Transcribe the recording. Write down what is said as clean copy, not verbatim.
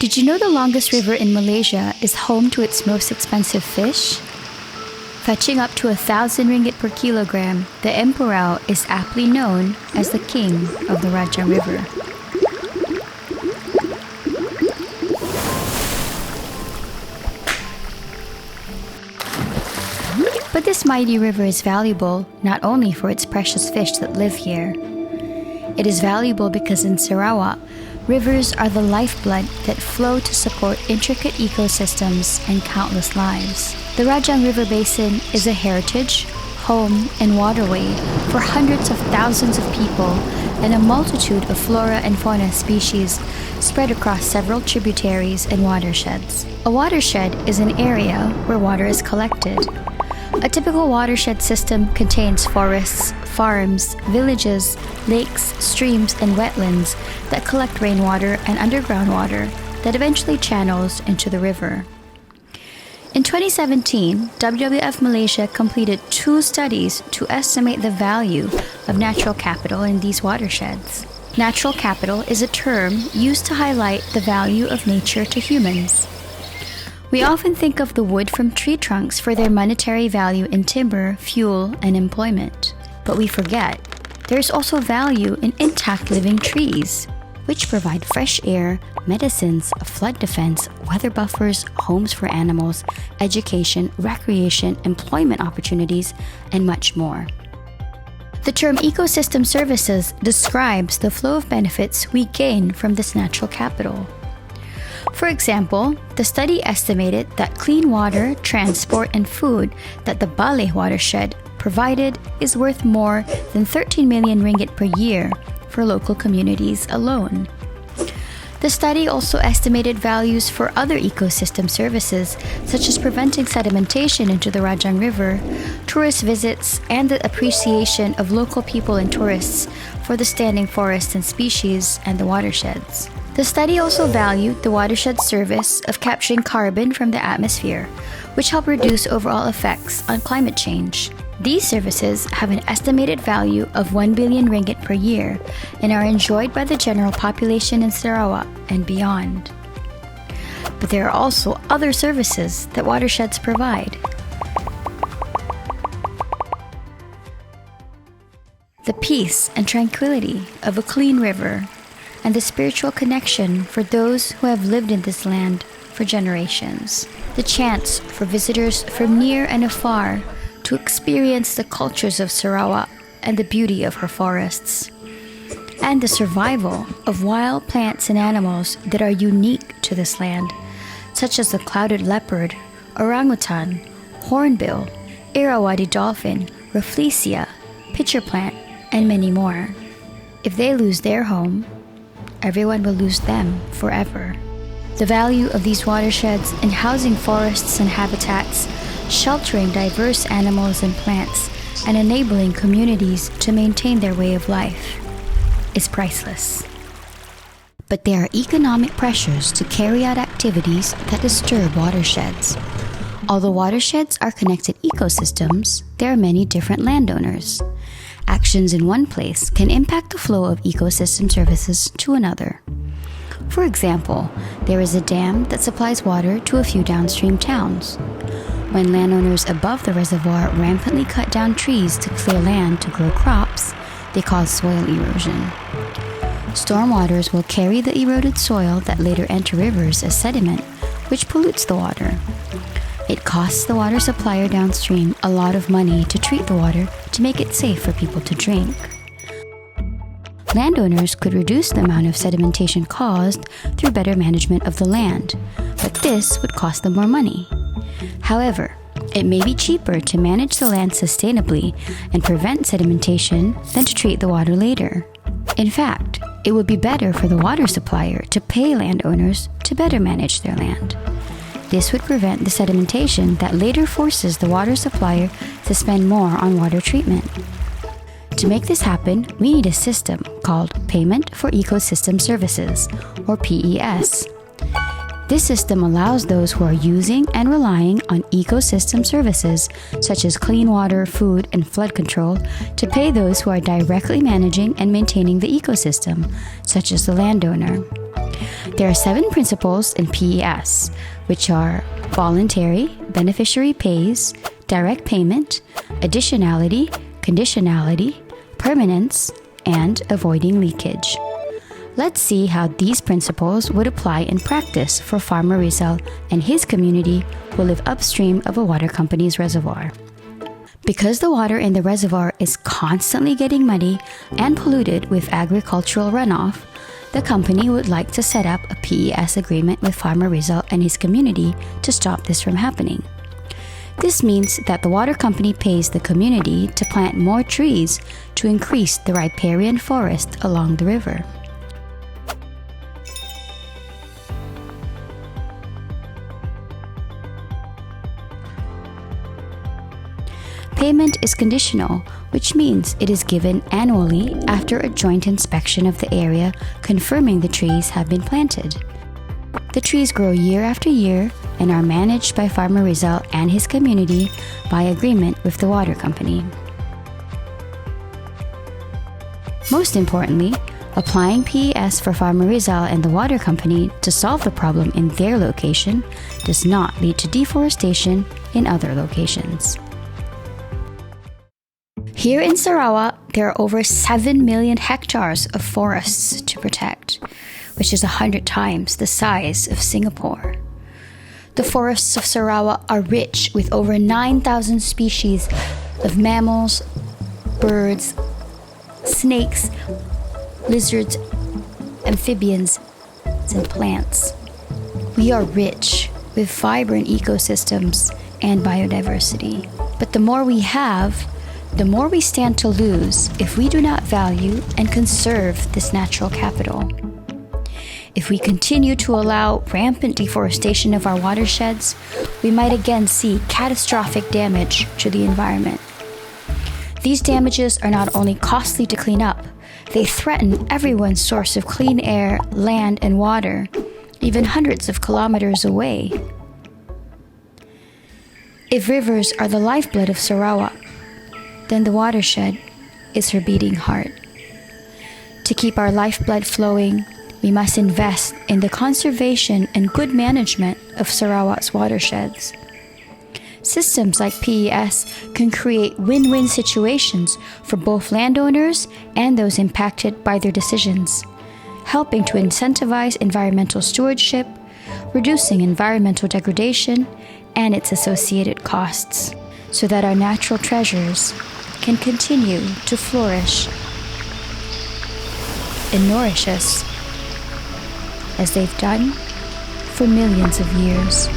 Did you know the longest river in Malaysia is home to its most expensive fish? Fetching up to 1,000 ringgit per kilogram, the Emperau is aptly known as the king of the Rajang River. But this mighty river is valuable not only for its precious fish that live here. It is valuable because in Sarawak, rivers are the lifeblood that flow to support intricate ecosystems and countless lives. The Rajang River Basin is a heritage, home, and waterway for hundreds of thousands of people and a multitude of flora and fauna species spread across several tributaries and watersheds. A watershed is an area where water is collected. A typical watershed system contains forests, farms, villages, lakes, streams, and wetlands that collect rainwater and underground water that eventually channels into the river. In 2017, WWF Malaysia completed 2 studies to estimate the value of natural capital in these watersheds. Natural capital is a term used to highlight the value of nature to humans. We often think of the wood from tree trunks for their monetary value in timber, fuel, and employment. But we forget there's also value in intact living trees, which provide fresh air, medicines, flood defense, weather buffers, homes for animals, education, recreation, employment opportunities, and much more. The term ecosystem services describes the flow of benefits we gain from this natural capital. For example, the study estimated that clean water, transport, and food that the Baleh watershed provided is worth more than 13 million ringgit per year for local communities alone. The study also estimated values for other ecosystem services, such as preventing sedimentation into the Rajang River, tourist visits, and the appreciation of local people and tourists for the standing forests and species and the watersheds. The study also valued the watershed service of capturing carbon from the atmosphere, which help reduce overall effects on climate change. These services have an estimated value of 1 billion ringgit per year and are enjoyed by the general population in Sarawak and beyond. But there are also other services that watersheds provide. The peace and tranquility of a clean river and the spiritual connection for those who have lived in this land for generations. The chance for visitors from near and afar to experience the cultures of Sarawak and the beauty of her forests, and the survival of wild plants and animals that are unique to this land, such as the clouded leopard, orangutan, hornbill, Irrawaddy dolphin, rafflesia, pitcher plant, and many more. If they lose their home, everyone will lose them forever. The value of these watersheds in housing forests and habitats, sheltering diverse animals and plants, and enabling communities to maintain their way of life is priceless. But there are economic pressures to carry out activities that disturb watersheds. Although watersheds are connected ecosystems, there are many different landowners. Actions in one place can impact the flow of ecosystem services to another. For example, there is a dam that supplies water to a few downstream towns. When landowners above the reservoir rampantly cut down trees to clear land to grow crops, they cause soil erosion. Stormwaters will carry the eroded soil that later enter rivers as sediment, which pollutes the water. It costs the water supplier downstream a lot of money to treat the water to make it safe for people to drink. Landowners could reduce the amount of sedimentation caused through better management of the land, but this would cost them more money. However, it may be cheaper to manage the land sustainably and prevent sedimentation than to treat the water later. In fact, it would be better for the water supplier to pay landowners to better manage their land. This would prevent the sedimentation that later forces the water supplier to spend more on water treatment. To make this happen, we need a system called Payment for Ecosystem Services, or PES. This system allows those who are using and relying on ecosystem services, such as clean water, food, and flood control, to pay those who are directly managing and maintaining the ecosystem, such as the landowner. There are 7 principles in PES, which are voluntary, beneficiary pays, direct payment, additionality, conditionality, permanence, and avoiding leakage. Let's see how these principles would apply in practice for Farmer Rizal and his community who live upstream of a water company's reservoir. Because the water in the reservoir is constantly getting muddy and polluted with agricultural runoff, the company would like to set up a PES agreement with Farmer Rizal and his community to stop this from happening. This means that the water company pays the community to plant more trees to increase the riparian forest along the river. Payment is conditional, which means it is given annually after a joint inspection of the area confirming the trees have been planted. The trees grow year after year and are managed by Farmer Rizal and his community by agreement with the water company. Most importantly, applying PES for Farmer Rizal and the water company to solve the problem in their location does not lead to deforestation in other locations. Here in Sarawak, there are over 7 million hectares of forests to protect, which is 100 times the size of Singapore. The forests of Sarawak are rich with over 9,000 species of mammals, birds, snakes, lizards, amphibians, and plants. We are rich with vibrant ecosystems and biodiversity. But the more we have, the more we stand to lose if we do not value and conserve this natural capital. If we continue to allow rampant deforestation of our watersheds, we might again see catastrophic damage to the environment. These damages are not only costly to clean up, they threaten everyone's source of clean air, land, and water, even hundreds of kilometers away. If rivers are the lifeblood of Sarawak, then the watershed is her beating heart. To keep our lifeblood flowing, we must invest in the conservation and good management of Sarawak's watersheds. Systems like PES can create win-win situations for both landowners and those impacted by their decisions, helping to incentivize environmental stewardship, reducing environmental degradation and its associated costs, so that our natural treasures can continue to flourish and nourish us as they've done for millions of years.